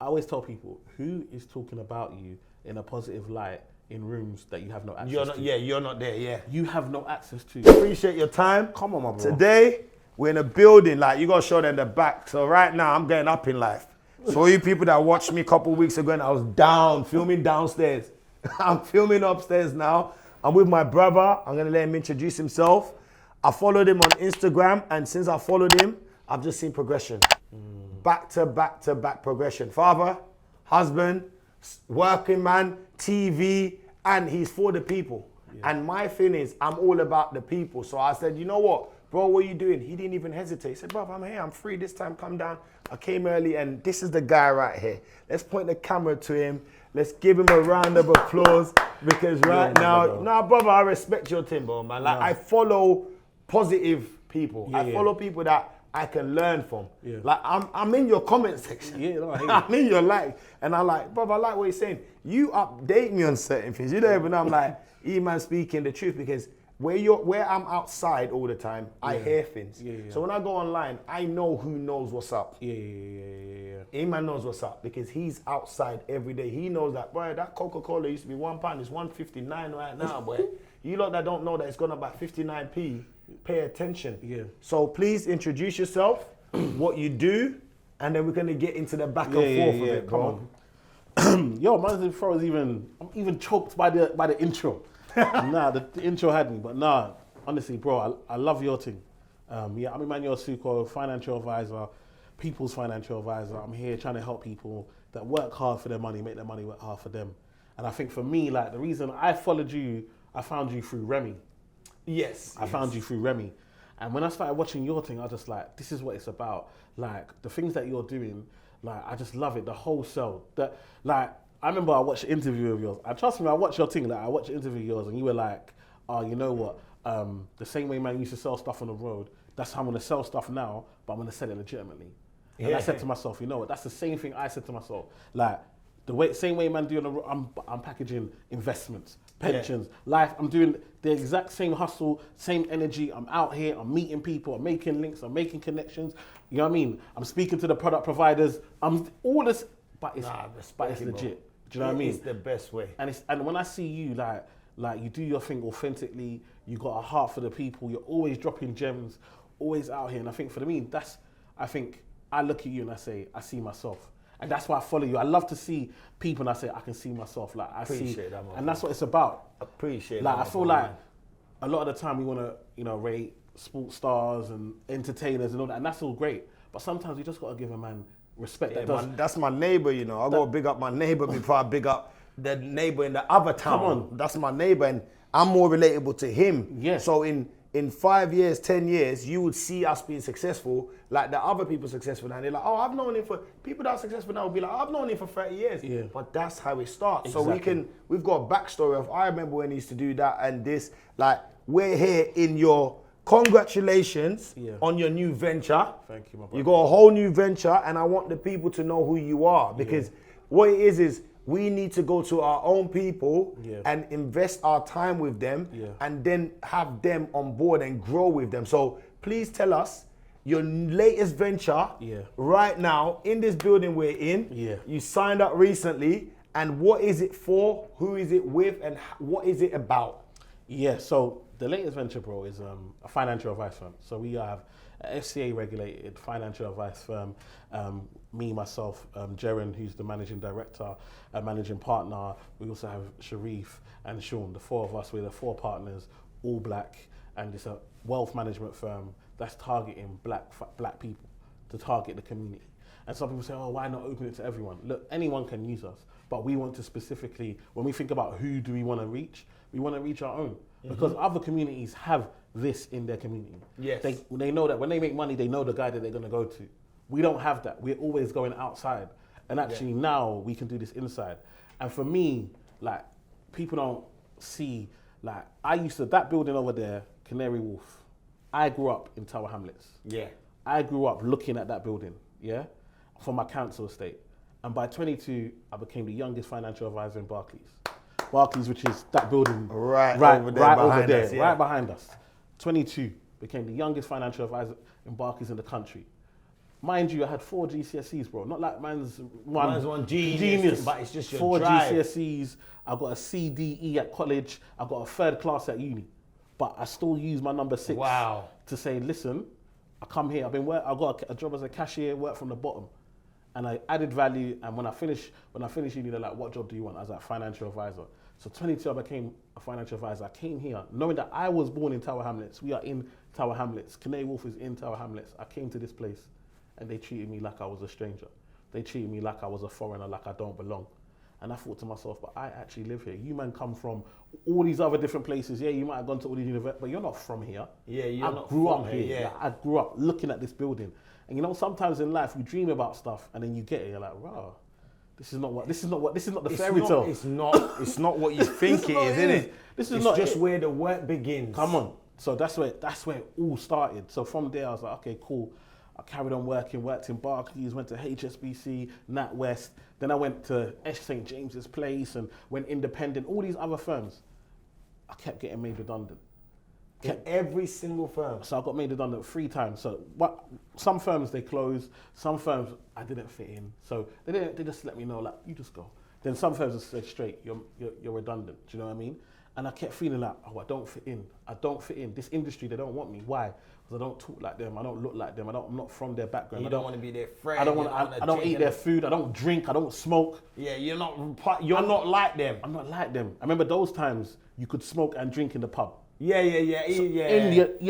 always tell people, who is talking about you in a positive light in rooms that you have no access to? You're not there, yeah. You have no access to. Appreciate your time. Come on, my bro. Today, we're in a building, like, you got to show them the back. So right now, I'm getting up in life. So you people that watched me a couple weeks ago and I was down, filming downstairs. I'm filming upstairs now. I'm with my brother. I'm going to let him introduce himself. I followed him on Instagram, and since I followed him, I've just seen progression. Back to back progression. Father, husband, working man, TV, and he's for the people. Yeah. And my thing is, I'm all about the people. So I said, you know what, bro, what are you doing? He didn't even hesitate. He said, bro, I'm here, I'm free this time, come down. I came early, and this is the guy right here. Let's point the camera to him. Let's give him a round of applause, because brother, I respect your thing, bro, man. Like, I follow positive people. I follow people that I can learn from. Yeah. Like, I'm in your comment section. Yeah, no, I hate I'm in your like, and I like, brother, I like what you're saying. You update me on certain things. You don't even know. I'm like, man speaking the truth, because where I'm outside all the time, I hear things. Yeah. So when I go online, I know who knows what's up. Yeah. Man knows what's up, because he's outside every day. He knows that, boy, that Coca-Cola used to be £1, it's £1.59 right now, boy. You lot that don't know that it's gone up by 59p, pay attention. Yeah. So please introduce yourself, what you do, and then we're gonna get into the back and forth of it, bro. Come on. Yo, man, I'm even choked by the intro. The intro had me, but honestly, bro, I love your thing. I'm Emmanuel Suko, financial advisor, people's financial advisor. I'm here trying to help people that work hard for their money, make their money work hard for them. And I think for me, like, the reason I followed you, I found you through Remy. Yes. I found you through Remy. And when I started watching your thing, I was just like, this is what it's about. Like, the things that you're doing, like, I just love it, the wholesale. I remember I watched an interview of yours. And trust me, I watched your thing. Like, I watched an interview of yours, and you were like, oh, you know what? The same way man used to sell stuff on the road, that's how I'm going to sell stuff now, but I'm going to sell it legitimately. And I said to myself, you know what? That's the same thing I said to myself. Like, same way man doing the road, I'm packaging investments, pensions, life. I'm doing the exact same hustle, same energy. I'm out here, I'm meeting people, I'm making links, I'm making connections. You know what I mean? I'm speaking to the product providers. I'm all this, but it's legit. Do you know what I mean? It's the best way. And when I see you, like you do your thing authentically, you got a heart for the people, you're always dropping gems, always out here. And I think for me, I look at you and I say, I see myself. And that's why I follow you. I love to see people and I say, I can see myself. Like, Appreciate that, man. And that's what it's about. Appreciate like, that. I feel like a lot of the time we want to, rate sports stars and entertainers and all that, and that's all great. But sometimes we just got to give a man respect. That's my neighbor, I got to big up my neighbor before I big up the neighbor in the other town. Come on. That's my neighbor, and I'm more relatable to him. Yeah. So in 5 years, 10 years, you would see us being successful like the other people successful now. And they're like, oh, I've known him for, people that are successful now will be like, I've known him for 30 years. Yeah. But that's how it starts. Exactly. So we've got a backstory of, I remember when he used to do that and this, like, we're here in your, congratulations on your new venture. Thank you, my brother. You got a whole new venture, and I want the people to know who you are, because what it is we need to go to our own people and invest our time with them and then have them on board and grow with them. So please tell us your latest venture right now in this building we're in. Yeah. You signed up recently, and what is it for? Who is it with? And what is it about? Yeah, so the latest venture, bro, is a financial advice firm. So we have an FCA regulated financial advice firm. Me, myself, Jaren, who's the managing director, managing partner. We also have Sharif and Sean, the four of us. We're the four partners, all black, and it's a wealth management firm that's targeting black people to target the community. And some people say, oh, why not open it to everyone? Look, anyone can use us, but we want to specifically, when we think about who do we want to reach, we want to reach our own. Because other communities have this in their community. Yes. They know that when they make money, they know the guy that they're going to go to. We don't have that. We're always going outside. And actually now we can do this inside. And for me, like, people don't see, like, that building over there, Canary Wharf, I grew up in Tower Hamlets. Yeah. I grew up looking at that building, from my council estate. And by 22, I became the youngest financial advisor in Barclays, which is that building right over there, right behind us. 22, became the youngest financial advisor in Barclays in the country. Mind you, I had 4 GCSEs, bro. Not like man's one genius, but it's just your 4 drive. GCSEs. I got a C, D, E at college. I got a 3rd class at uni. But I still use my number 6 to say, listen, I come here. I got a job as a cashier, work from the bottom. And I added value, and when I finished uni, they're like, what job do you want? I was like, financial advisor. So 22, I became a financial advisor. I came here knowing that I was born in Tower Hamlets. We are in Tower Hamlets. Canary Wharf is in Tower Hamlets. I came to this place, and they treated me like I was a stranger. They treated me like I was a foreigner, like I don't belong. And I thought to myself, but I actually live here. You man come from all these other different places. Yeah, you might have gone to all these universities, but you're not from here. Yeah, you're not grew from up here. here. Yeah. Like, I grew up looking at this building. And you know, sometimes in life we dream about stuff, and then you get it. You're like, wow, this is not the fairy tale. It's not what you think it is, isn't it? This is it's not just it. where the work begins. Come on. So that's where it all started. So from there, I was like, okay, cool. I carried on working, worked in Barclays, went to HSBC, NatWest. Then I went to St. James's Place and went independent, all these other firms. I kept getting made redundant. In every single firm. So I got made redundant 3 times. So some firms, they closed. Some firms, I didn't fit in. So they just let me know, like, you just go. Then some firms just said straight, you're redundant. Do you know what I mean? And I kept feeling like, oh, I don't fit in. I don't fit in. This industry, they don't want me. Why? Because I don't talk like them. I don't look like them. I'm not from their background. You don't want to be their friend. I don't eat their food. I don't drink. I don't smoke. Yeah, you're not like them. I'm not like them. I remember those times you could smoke and drink in the pub. Yeah.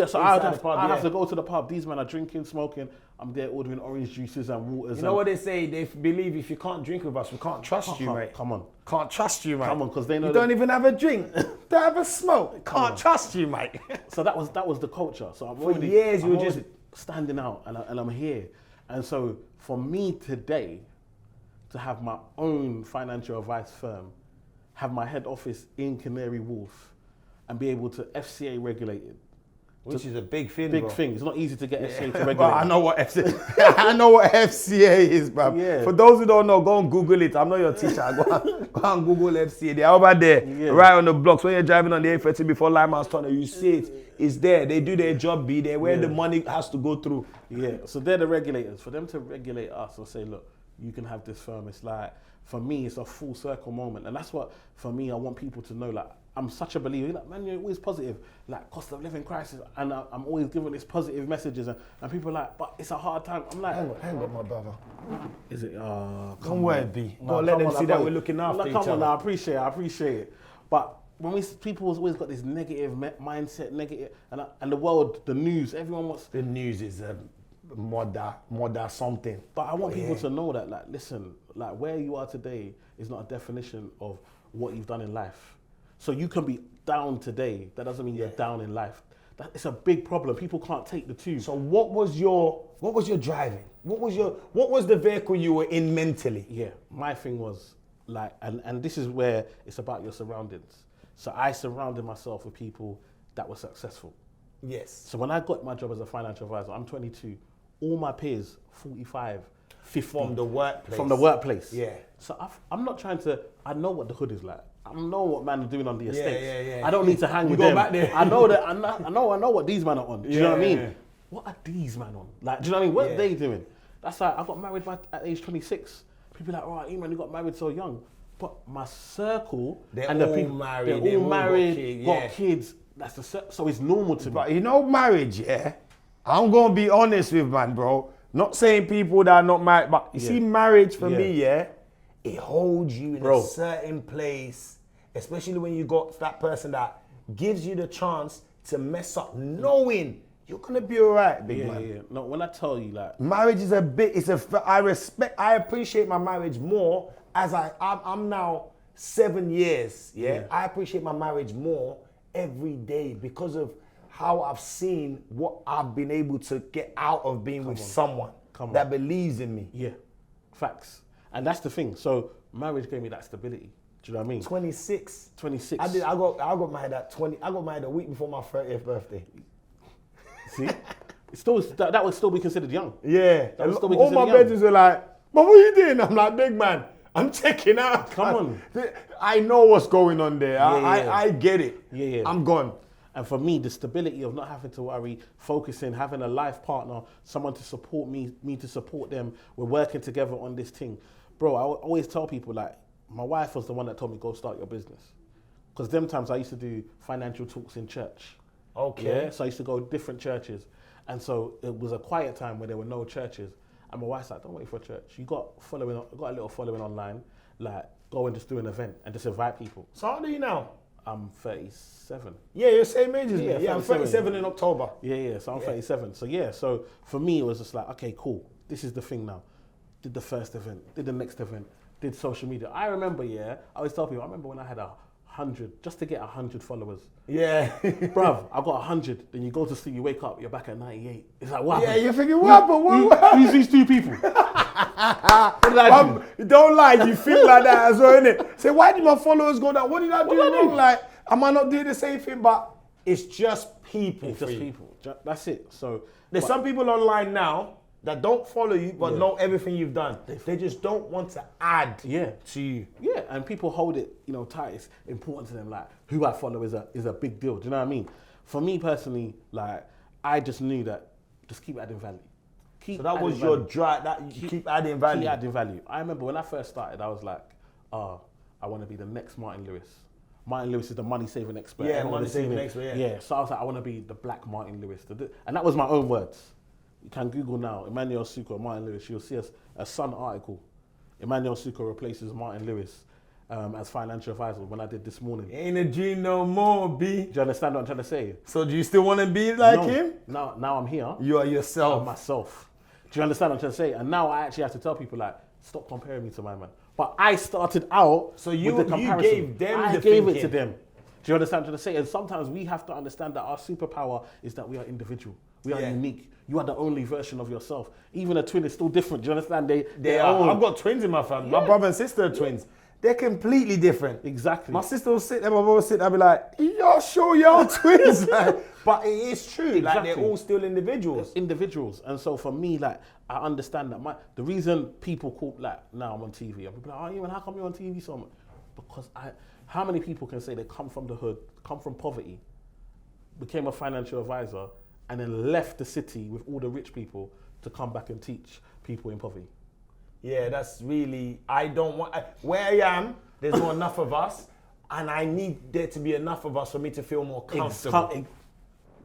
So I have to go to the pub. These men are drinking, smoking. I'm there ordering orange juices and waters. You know what they say? They believe if you can't drink with us, we can't trust you, mate. Come on. Can't trust you, mate. Come on, because they know you don't even have a drink. Don't have a smoke. Can't trust you, mate. So that was the culture. So For years you were just standing out, and I'm here. And so for me today, to have my own financial advice firm, have my head office in Canary Wharf, and be able to FCA regulate it. Which is a big thing, Big thing. It's not easy to get FCA to regulate. Well, I know what FCA. I know what FCA is, bro. Yeah. For those who don't know, go and Google it. I'm not your teacher. Go and Google FCA. They're over there, right on the blocks. When you're driving on the A30 before Limehouse Tunnel, you see it. It's there. They do their job. Be there where the money has to go through. Yeah. So they're the regulators. For them to regulate us and say, look, you can have this firm. It's like, for me, it's a full circle moment, and that's what, for me, I want people to know. Like, I'm such a believer. Like, man, you're always positive. Like, cost of living crisis, and I'm always giving these positive messages, and people are like, but it's a hard time. I'm like, hang on, my brother. Is it? Don't worry, B. Don't let them see that we're looking after each other. I appreciate it. But when people always got this negative mindset, and the world, the news, everyone wants. The news is mother something. But I want people to know that, like, listen, like, where you are today is not a definition of what you've done in life. So you can be down today. That doesn't mean you're down in life. It's a big problem. People can't take the two. So what was your driving? What was the vehicle you were in mentally? Yeah, my thing was like, and this is where it's about your surroundings. So I surrounded myself with people that were successful. Yes. So when I got my job as a financial advisor, I'm 22. All my peers, 45, 50. From the workplace. From the workplace. Yeah. So I'm not trying to, I know what the hood is like. I know what man are doing on the estates. Yeah. I don't need to hang with go them. back there. I know that. I know what these men are on. Do you know what I mean? Yeah. What are these men on? Like, do you know what I mean? What are they doing? That's like, I got married at age 26. People are like, oh, man, you got married so young. But my circle, they're and all the people, married. They're all married, got kids. That's so it's normal to me. But you know, marriage, I'm gonna be honest with man, bro. Not saying people that are not married, but you see, marriage for me, it holds you in a certain place, especially when you got that person that gives you the chance to mess up, knowing you're gonna be all right, big man. Yeah. No, when I tell you, like, marriage is I appreciate my marriage more as I'm now 7 years. I appreciate my marriage more every day because of how I've seen what I've been able to get out of being with someone that believes in me. Yeah, facts. And that's the thing. So marriage gave me that stability. Do you know what I mean? 26. I got married at 20. I got married a week before my 30th birthday. See? That would still be considered young. Yeah. That would still be all considered my brothers were like, but what are you doing? I'm like, big man, I'm checking out. Come on. I know what's going on there. I get it. Yeah. I'm gone. And for me, the stability of not having to worry, focusing, having a life partner, someone to support me to support them, we're working together on this thing. Bro, I always tell people, like, my wife was the one that told me, go start your business. Because them times I used to do financial talks in church. Okay. Yeah, so I used to go to different churches. And so it was a quiet time where there were no churches. And my wife's like, don't wait for a church. You got a little following online. Like, go and just do an event and just invite people. So how old are you now? I'm 37. Yeah, you're the same age as me. Yeah, Yeah, I'm 37 in October. Yeah, so I'm 37. So yeah, so for me, it was just like, okay, cool. This is the thing now. Did the first event, did the next event, did social media. I remember, I always tell people, I remember when I had 100, just to get 100 followers. Yeah. Bruv, I got 100, then you go to sleep, you wake up, you're back at 98. It's like, what? Yeah, you're thinking, what? But what? Who's these two people? What did I do? Don't lie, you feel like that as well, innit? Say, why did my followers go down? What did I do wrong? Like, am I not doing the same thing? But it's just people. It's just people. That's it. So there's some people online now that don't follow you but know everything you've done. They just don't want to add to you. Yeah, and people hold it, tight. It's important to them. Like, who I follow is a big deal. Do you know what I mean? For me personally, like, I just knew that just keep adding value. So that was your drive, that you keep adding value. Keep adding value. I remember when I first started, I was like, I want to be the next Martin Lewis. Martin Lewis is the money-saving expert. Yeah, money-saving expert, Yeah, so I was like, I want to be the black Martin Lewis. And that was my own words. You can Google now, Emmanuel Sucre, Martin Lewis. You'll see a Sun article. Emmanuel Sucre replaces Martin Lewis as financial advisor when I did this morning. Ain't a dream no more, B. Do you understand what I'm trying to say? So do you still want to be like him? Now I'm here. You are yourself. I'm myself. Do you understand what I'm trying to say? And now I actually have to tell people, like, stop comparing me to my man. But I started out with the comparison. You gave them I the gave thinking. it to them. Do you understand what I'm trying to say? And sometimes we have to understand that our superpower is that we are individual. We are unique. You are the only version of yourself. Even a twin is still different. Do you understand? They are. I've got twins in my family. My brother and sister are twins. They're completely different. Exactly. My sister will sit there, my brother will sit there and be like, y'all sure y'all twins? But it is true. Exactly. Like, they're all still individuals. Individuals. And so for me, like, I understand that the reason people call, like, now I'm on TV, and people are like, how come you're on TV so much? Because how many people can say they come from the hood, come from poverty, became a financial advisor, and then left the city with all the rich people to come back and teach people in poverty? Yeah, that's really, where I am, there's not enough of us, and I need there to be enough of us for me to feel more comfortable.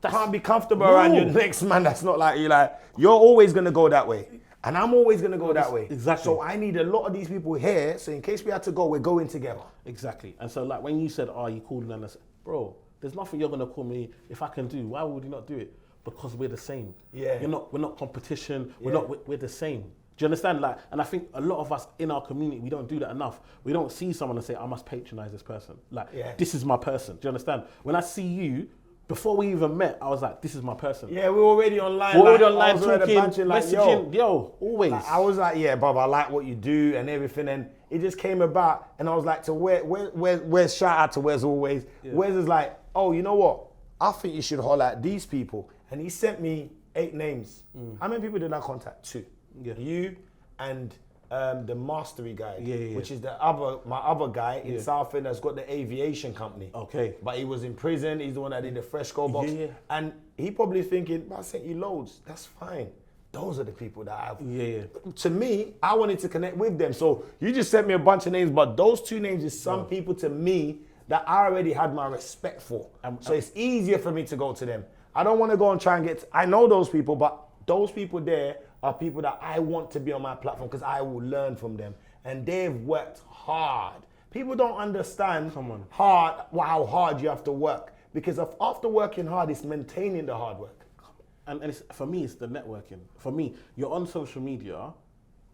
Can't be comfortable around your next man that's not like you. Like, you're always going to go that way, and I'm always going to go that way. Exactly. So I need a lot of these people here, so in case we had to go, we're going together. Exactly. And so, like, when you said, you calling and I said, bro, there's nothing you're going to call me if I can do. Why would you not do it? Because we're the same. Yeah. We're not competition. We're the same. Do you understand? Like, and I think a lot of us in our community, we don't do that enough. We don't see someone and say, I must patronize this person. Like, this is my person. Do you understand? When I see you, before we even met, I was like, this is my person. Yeah, we're already online. We're already online talking, messaging, always. Like, I was like, yeah, Bob, I like what you do and everything. And it just came about. And I was like, where's shout out to Wes always. Yeah. Wes is like, oh, you know what? I think you should holler at these people. And he sent me 8 names. How many people did I contact? 2. Yeah. You and the mastery guy, which is my other guy in Southend that's got the aviation company. Okay. But he was in prison. He's the one that did the Fresco box. Yeah. And he probably thinking, I sent you loads. That's fine. Those are the people that I have. Yeah. To me, I wanted to connect with them. So you just sent me a bunch of names, but those 2 names is some people to me that I already had my respect for. So it's easier for me to go to them. I don't want to go and try and I know those people, but those people there are people that I want to be on my platform because I will learn from them. And they've worked hard. People don't understand how hard you have to work. Because after working hard, it's maintaining the hard work. And for me, it's the networking. For me, you're on social media.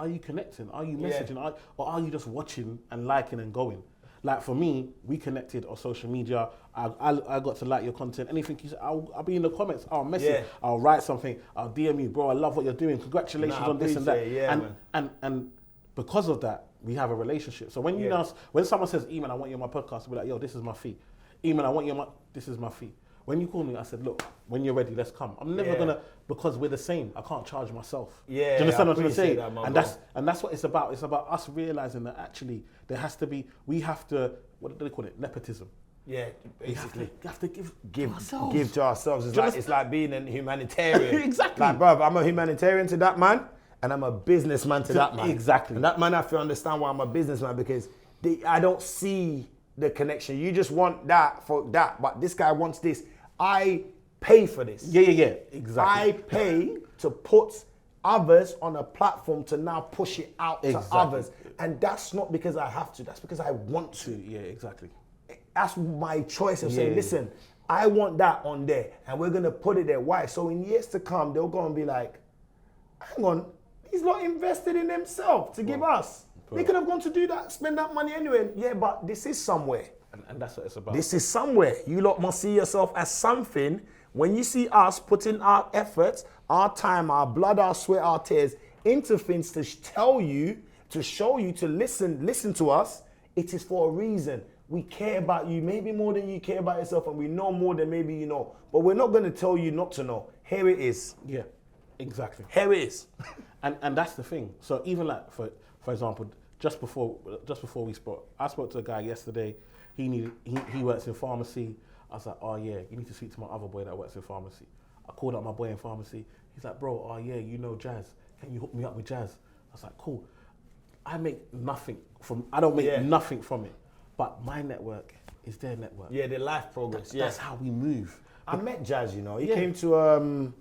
Are you connecting? Are you messaging? Or are you just watching and liking and going? Like, for me, we connected on social media. I got to like your content. Anything you say, I'll be in the comments. I'll message. I'll write something. I'll DM you, bro. I love what you're doing. Congratulations on this and that. And because of that, we have a relationship. So when when someone says, Eman, I want you on my podcast, I'll be like, yo, this is my fee. Eman, I want you on this is my fee. When you call me, I said, look, when you're ready, let's come. I'm never gonna, because we're the same. I can't charge myself. Yeah, do you understand what I'm trying to say? And that's what it's about. It's about us realizing that actually there has to be, we have to, what do they call it? Nepotism. Yeah, basically. You have to give ourselves. Give to ourselves. It's like being a humanitarian. Exactly. Like, bruv, I'm a humanitarian to that man, and I'm a businessman to that man. Exactly. And that man have to understand why I'm a businessman, because I don't see the connection. You just want that for that, but this guy wants this. I pay for this. Yeah. Exactly. I pay to put others on a platform to now push it out to others. And that's not because I have to, that's because I want to. Yeah, exactly. That's my choice of saying, listen, I want that on there, and we're gonna put it there. Why? So in years to come, they'll go and be like, hang on, he's not invested in himself to give us. They could have gone to do that, spend that money anyway. Yeah, but this is somewhere. And that's what it's about. This is somewhere. You lot must see yourself as something. When you see us putting our efforts, our time, our blood, our sweat, our tears into things to tell you, to show you, to listen to us, it is for a reason. We care about you maybe more than you care about yourself, and we know more than maybe you know. But we're not going to tell you not to know. Here it is. Yeah, exactly. Here it is. and that's the thing. So even like, for example, just before we spoke, I spoke to a guy yesterday. He works in pharmacy. I was like, oh yeah, you need to speak to my other boy that works in pharmacy. I called up my boy in pharmacy. He's like, bro, oh yeah, you know Jazz. Can you hook me up with Jazz? I was like, cool. I don't make nothing from it. But my network is their network. Yeah, their life progress. That's how we move. I met Jazz, you know. He came to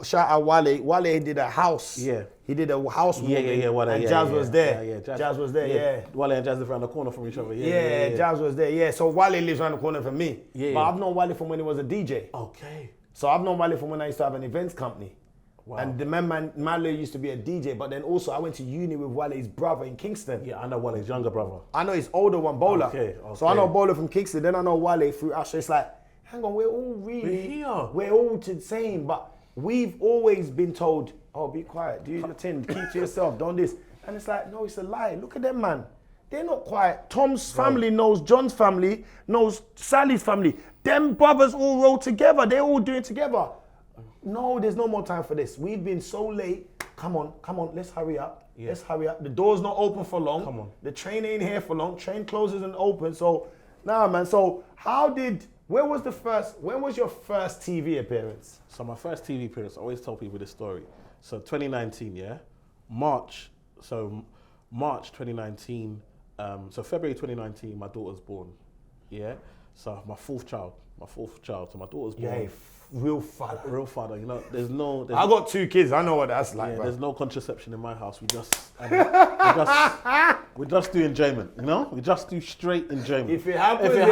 shout out Wale. Wale did a house. Yeah. He did a house movie. Yeah. Wale, and Jazz was there. Jazz was there, yeah. Wale and Jazz live around the corner from each other. Yeah, Jazz was there, yeah. So Wale lives around the corner from me. Yeah. But I've known Wale from when he was a DJ. Okay. So I've known Wale from when I used to have an events company. Wow. And the man Malo used to be a DJ, but then also I went to uni with Wale's brother in Kingston. Yeah, I know Wale's younger brother. I know his older one, Bola. Okay. So I know Bola from Kingston, then I know Wale through Asher. It's like, hang on, we're all the same, but we've always been told, oh, be quiet, do your thing, keep to yourself, don't this. And it's like, no, it's a lie. Look at them, man. They're not quiet. Tom's family knows John's family, knows Sally's family. Them brothers all roll together. They're all doing it together. No, there's no more time for this. We've been so late. Come on, let's hurry up. Yeah. Let's hurry up. The door's not open for long. Come on. The train ain't here for long. Train closes and open. So, nah, man. So, when was your first TV appearance? So my first TV appearance, I always tell people this story. So 2019, yeah? March 2019, so February 2019, my daughter's born, yeah? So my fourth child, so my daughter's born. Yeah, real father, you know, there's no... I got 2 kids, I know what that's like, there's no contraception in my house, we just do enjoyment, you know? We just do straight enjoyment. If it happens, it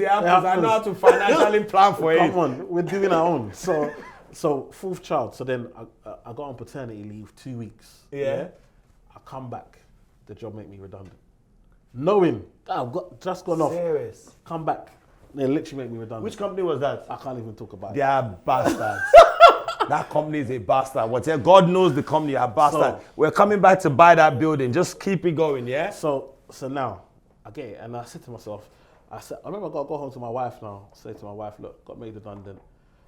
happens. I know how to financially plan for it. Come on, we're doing our own. So fourth child, so then I got on paternity leave 2 weeks. Yeah. I come back, the job made me redundant. Knowing that I've just gone off. Serious? Come back. They literally made me redundant. Which company was that? I can't even talk about it. They are bastards. That company is a bastard. Whatever, God knows the company are bastard. We're coming back to buy that building. Just keep it going, yeah? So now, I get it. And I said to myself, I remember I got to go home to my wife now. I say to my wife, look, got made redundant.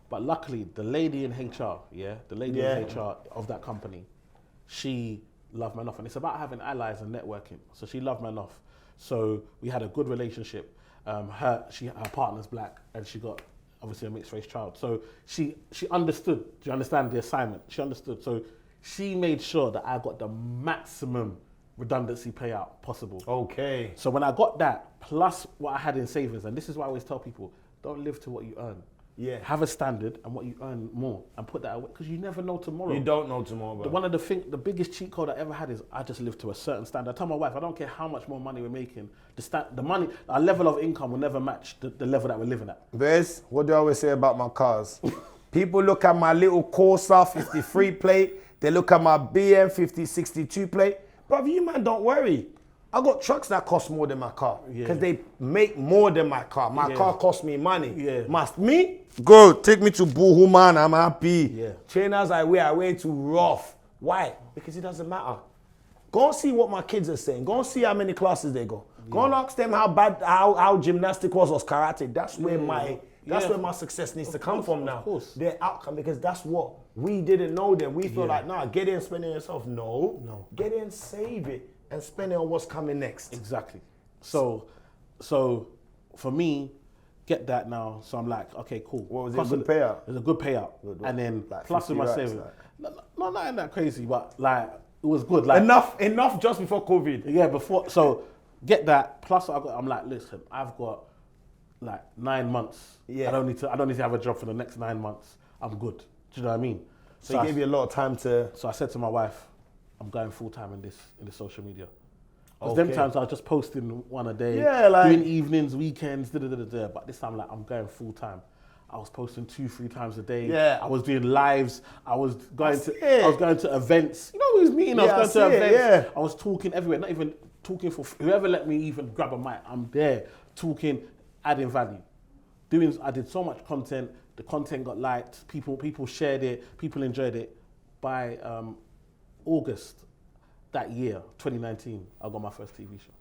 But luckily, the lady in HR, in HR of that company, she loved me enough. And it's about having allies and networking. So she loved me enough. So we had a good relationship. Her partner's black, and she got obviously a mixed race child. So she understood. Do you understand the assignment? She understood. So she made sure that I got the maximum redundancy payout possible. Okay. So when I got that, plus what I had in savings, and this is why I always tell people, don't live to what you earn. Yeah. Have a standard and what you earn more, and put that away, because you never know tomorrow. You don't know tomorrow, bro. One of the biggest cheat code I ever had is I just live to a certain standard. I tell my wife, I don't care how much more money we're making, the money, our level of income will never match the level that we're living at. Bez, what do I always say about my cars? People look at my little Corsa 53 plate, they look at my BM 5062 plate. Bro, you man, don't worry. I got trucks that cost more than my car because they make more than my car. My car costs me money. Yeah. Must me? Go, take me to Boohoo, man. I'm happy. Yeah. Trainers I wear too rough. Why? Because it doesn't matter. Go and see what my kids are saying. Go and see how many classes they go. Go and ask them how gymnastic was or karate. That's where where my success needs to come from now. Of course. Their outcome, because that's what we didn't know then. We feel like, nah, get in and spend it yourself. No. Get in, save it, and spend it on what's coming next. Exactly. So for me, get that now. So I'm like, okay, cool. What was it? Plus Good payout? It was a good payout. Good. And then Like plus with 50 my racks, savings. like. No, not that crazy, but like it was good. Like Enough just before COVID. yeah, before. So get that. Plus I'm like, listen, I've got like 9 months. Yeah. I don't need to have a job for the next 9 months. I'm good. Do you know what I mean? So he gave you a lot of time to. So I said to my wife, I'm going full time in this social media. Because Okay. them times I was just posting one a day, Yeah, like- doing evenings, weekends, But this time, like, I'm going full time. I was posting 2-3 times a day. Yeah. I was doing lives. I was going see it. I was going to events. You know who was meeting? Yeah, I was I going to see it, events. yeah. I was talking everywhere. Not even talking for whoever let me even grab a mic. I'm there talking, adding value. I did so much content. The content got liked. People shared it. People enjoyed it. By August that year, 2019, I got my first TV show.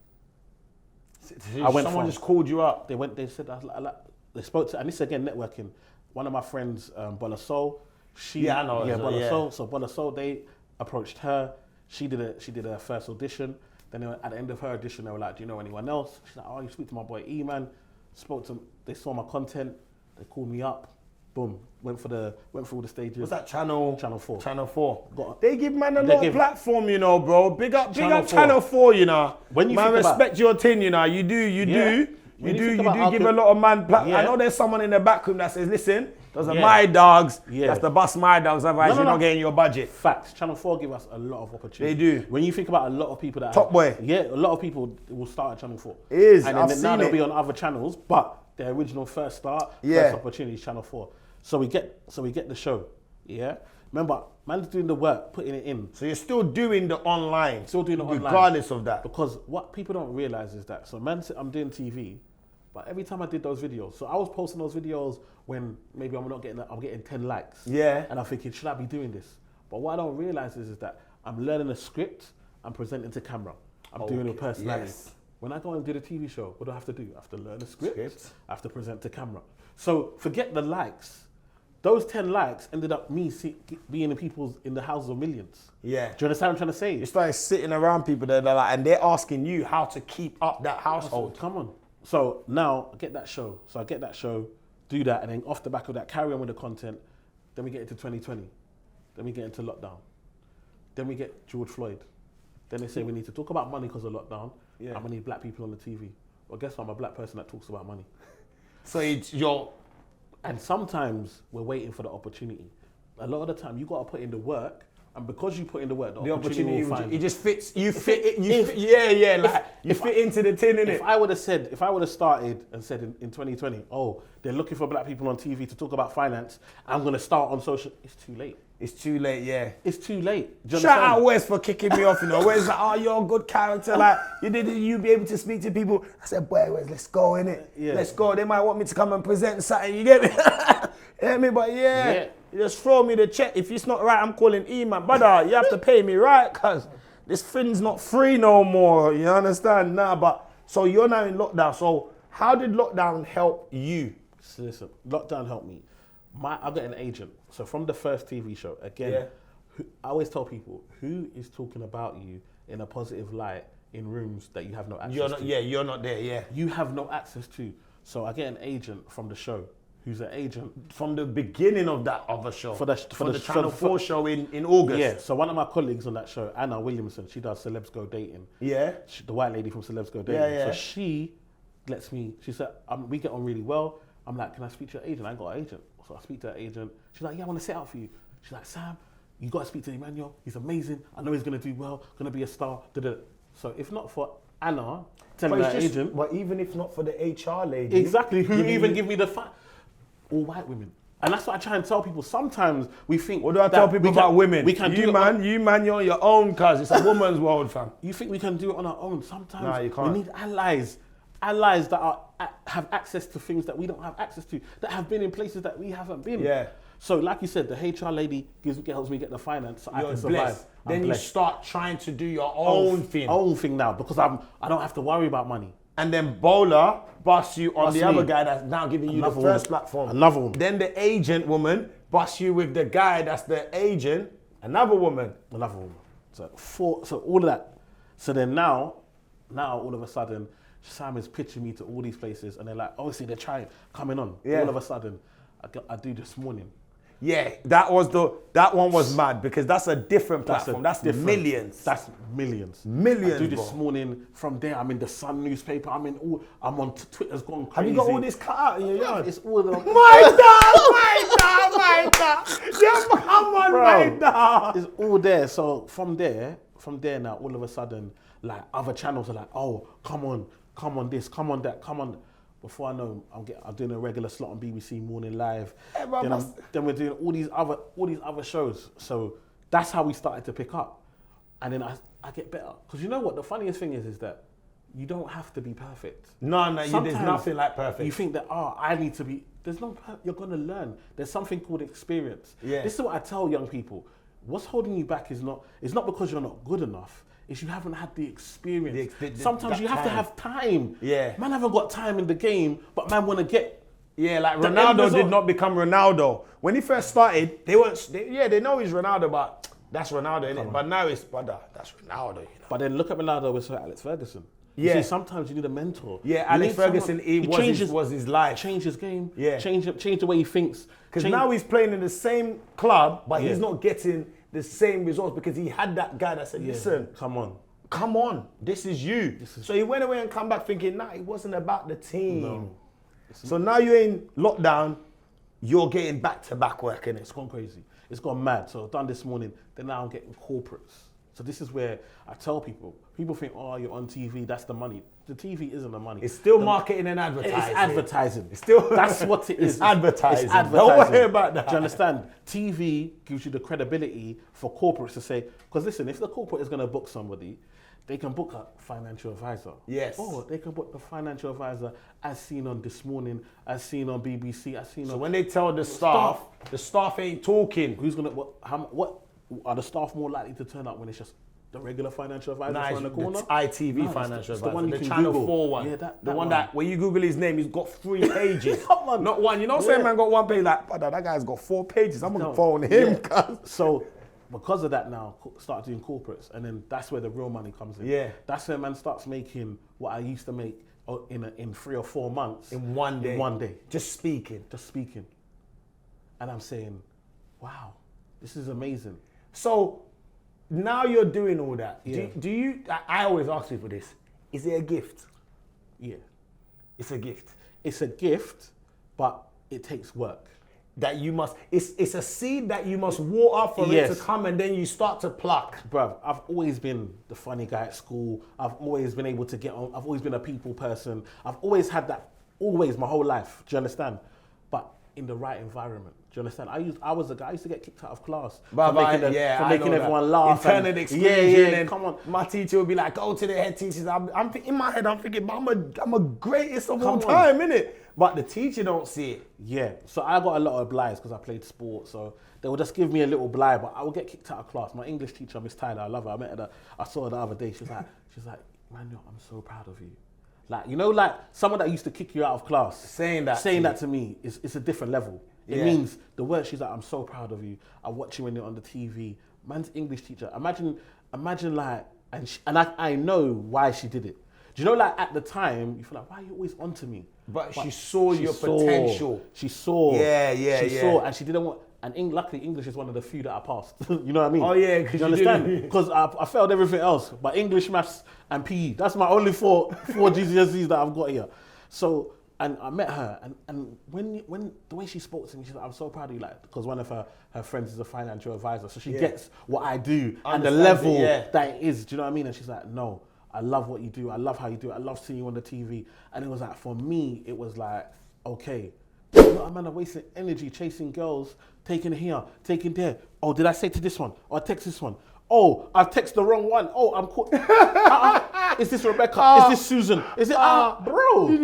Someone just called you up. They said, they spoke to, and this again, networking. One of my friends, Bola Soul, Yeah, I know. Yeah, Bola yeah. Soul. So Bola Soul, they approached her. She did her first audition. Then at the end of her audition, they were like, do you know anyone else? She's like, oh, you speak to my boy E-Man. Spoke to, they saw my content. They called me up. Boom. Went through all the stages. What's that channel? Channel 4. Channel 4. Got- They give man a They lot give- of platform, you know, bro. Big up Channel 4. Channel 4, you know. When you man, think about- respect your thing, you know. You do. Yeah. When you You think do about our give a com- lot of man platform. Yeah. I know there's someone in the back room that says, listen, those are Yeah. my dogs. Yeah. That's the bus my dogs. Otherwise, No, you're no. not getting your budget. Facts. Channel 4 give us a lot of opportunity. They do. When you think about a lot of people that Top boy. Yeah, a lot of people will start at Channel 4. It is. And I've then now seen they'll it. be on other channels, but their original first start, Yeah. first opportunity is Channel 4. So we get the show. Yeah. Remember, man's doing the work, putting it in. So you're still doing the online. Still doing it online. regardless of that. Because what people don't realize is that, so man, I'm doing TV, but every time I did those videos, so I was posting those videos when maybe I'm getting 10 likes. Yeah. And I'm thinking, should I be doing this? But what I don't realize is that I'm learning a script, I'm presenting to camera. I'm doing a Okay, personality. yes. When I go and do the TV show, what do I have to do? I have to learn a script. Script. I have to present to camera. So forget the likes. Those 10 likes ended up me being in the houses of millions. Yeah. Do you understand what I'm trying to say? You started sitting around people that are like, and they're asking you how to keep up that household. Come on. So now I get that show. So I get that show, do that, and then off the back of that, carry on with the content. Then we get into 2020. Then we get into lockdown. Then we get George Floyd. Then they say we need to talk about money because of lockdown. Yeah. And we need black people on the TV. Well, guess what? I'm a black person that talks about money. So you're And sometimes we're waiting for the opportunity. A lot of the time, you got to put in the work. And because you put in the work, the opportunity will find it you. just fits. You If fit. it- You if- fit, yeah. Like you if fit into the tin, innit? If I would have started and said in 2020, oh, they're looking for black people on TV to talk about finance, I'm going to start on social, it's too late. It's too late. Yeah. It's too late. Do you Shout understand? out Wes for kicking me off. You know, Wes like, oh, you're a good character. Like you be able to speak to people. I said, boy, Wes, let's go innit? Yeah. Let's go. They might want me to come and present something. You get me? You get me? But yeah. You just throw me the check. If it's not right, I'm calling E-Man. Brother, you have to pay me right, cause this thing's not free no more. You understand? Nah, but so you're now in lockdown. So how did lockdown help you? So listen, lockdown helped me. I got an agent. So from the first TV show, again, Yeah. I always tell people, who is talking about you in a positive light in rooms that you have no access You're not. to? Yeah, you're not there. Yeah. You have no access to. So I get an agent from the show, who's an agent. From the beginning of that other show. For the Channel 4 show in August. Yeah, so one of my colleagues on that show, Anna Williamson, she does Celebs Go Dating. Yeah. The white lady from Celebs Go Dating. Yeah. So she said, we get on really well. I'm like, can I speak to your agent? I ain't got an agent. So I speak to her agent. She's like, yeah, I want to set up for you. She's like, Sam, you got to speak to Emmanuel. He's amazing. I know he's going to do well, going to be a star. Da-da. So if not for Anna telling her agent. But even if not for the HR lady. Exactly, who giving even you- give me the all white women. And that's what I try and tell people. Sometimes we think. What do I that tell people we about can- women? We can you do man, you're on your own, cuz it's a woman's world, fam. You think we can do it on our own? Sometimes Nah, you can't. we need allies that have access to things that we don't have access to, that have been in places that we haven't been. Yeah. So, like you said, the HR lady helps me get the finance, so I You're can survive. blessed. I'm Then you blessed. start trying to do your own thing. Own thing now, because I don't have to worry about money. And then Bowler busts you on Busts the me. other guy that's now giving you the Another first woman. platform. Another woman. Then the agent woman busts you with the guy that's the agent, another woman. Another woman. So all of that. So then now Now all of a sudden, Sam is pitching me to all these places, and they're like, obviously they're trying, coming on. Yeah. All of a sudden, I do This Morning. Yeah, that one was mad because that's a different platform. That's different. millions. That's millions. Millions, I do This bro. Morning. From there, I'm in the Sun newspaper. I'm on Twitter's gone crazy. Have you got all this cut out in your yard? It's all the My dog. Yeah, come on, my dog. It's all there. So from there now, all of a sudden, like other channels are like, oh, come on this, come on that, come on. Before I know, I'm doing a regular slot on BBC Morning Live. Hey, bro, then we're doing all these other shows. So that's how we started to pick up. And then I get better. Because you know what? The funniest thing is that you don't have to be perfect. No, there's nothing like perfect. You think that, I need to be, you're going to learn. There's something called experience. Yeah. This is what I tell young people. What's holding you back is not because you're not good enough. It's you haven't had the experience. Sometimes you have to have time. Yeah. Man haven't got time in the game, but man want to get. Yeah, like Ronaldo did not become Ronaldo. When he first started, they know he's Ronaldo, but that's Ronaldo, innit? But now it's, brother, that's Ronaldo, you know. But then look at Ronaldo with Sir Alex Ferguson. You Yeah. see, sometimes you need a mentor. Yeah, You Alex need someone- Ferguson, he was his life. Change his game. Yeah. Change the way he thinks. Because now he's playing in the same club, but Yeah. he's not getting the same results because he had that guy that said, listen, come on, this is you. So he went away and come back thinking, nah, it wasn't about the team. No. So now you're in lockdown, you're getting back-to-back work, innit? It's gone crazy. It's gone mad. So I've done This Morning. Then now I'm getting corporates. So this is where I tell people think, oh, you're on TV, that's the money. The TV isn't the money. It's still marketing and advertising. It's advertising. It's still that's what it is. It's advertising. It's advertising. Don't worry about that. Do you understand? TV gives you the credibility for corporates to say, because listen, if the corporate is going to book somebody, they can book a financial advisor. Yes. Or they can book the financial advisor as seen on This Morning, as seen on BBC, as seen on... So when they tell the staff ain't talking. Who's going to... What are the staff more likely to turn up when it's just the regular financial advisor in the corner? The ITV financial advisor. The one you can Channel Google. 4 one. Yeah, the one that, when you Google his name, he's got 3 pages. Come on. Not one. You know what I'm saying, man? Got 1 page. Like, brother, that guy's got 4 pages. I'm going to phone him. Yeah. So... because of that now, start doing corporates, and then that's where the real money comes in. Yeah. That's where man starts making what I used to make in 3 or 4 months. In one day. In one day. Just speaking. And I'm saying, wow, this is amazing. So now you're doing all that. Yeah. Do you, I always ask people this, is it a gift? Yeah. It's a gift. It's a gift, but it takes work. That you must, it's a seed that you must water for it to come, and then you start to pluck. Bruv, I've always been the funny guy at school. I've always been able to get on. I've always been a people person. I've always had that, always, my whole life. Do you understand? But in the right environment. Do you understand? I was a guy, I used to get kicked out of class for making everyone laugh. Internal exclusion. Come on. My teacher would be like, go to the head teachers. I'm in my head, I'm thinking, but I'm a greatest of all time, innit? But the teacher don't see it. Yeah, so I got a lot of blighs because I played sport. So they would just give me a little blight, but I would get kicked out of class. My English teacher, Miss Tyler, I love her. I met her. I saw her the other day. She's like, Manuel, I'm so proud of you. Like, you know, like someone that used to kick you out of class. Saying that to me is it's a different level. It means the word. She's like, I'm so proud of you. I watch you when you're on the TV. Man's English teacher. Imagine like, and I know why she did it. Do you know, like at the time, you feel like, why are you always onto me? But she saw your potential. She saw. She saw, and she didn't want. And luckily, English is one of the few that I passed. You know what I mean? Oh yeah, because you understand? Because I failed everything else, but English, maths, and PE. That's my only four GCSEs that I've got here. So, and I met her, and when the way she spoke to me, she's like, "I'm so proud of you," like, because one of her friends is a financial advisor, so she gets what I do and the level that it is. Do you know what I mean? And she's like, "No, I love what you do. I love how you do it. I love seeing you on the TV." And it was like, for me, it was like, okay, I'm not a man of wasting energy chasing girls, taking here, taking there. Oh, did I say to this one? Or I text this one? Oh, I've texted the wrong one. Oh, I'm caught. Is this Rebecca? Is this Susan? Is it, bro?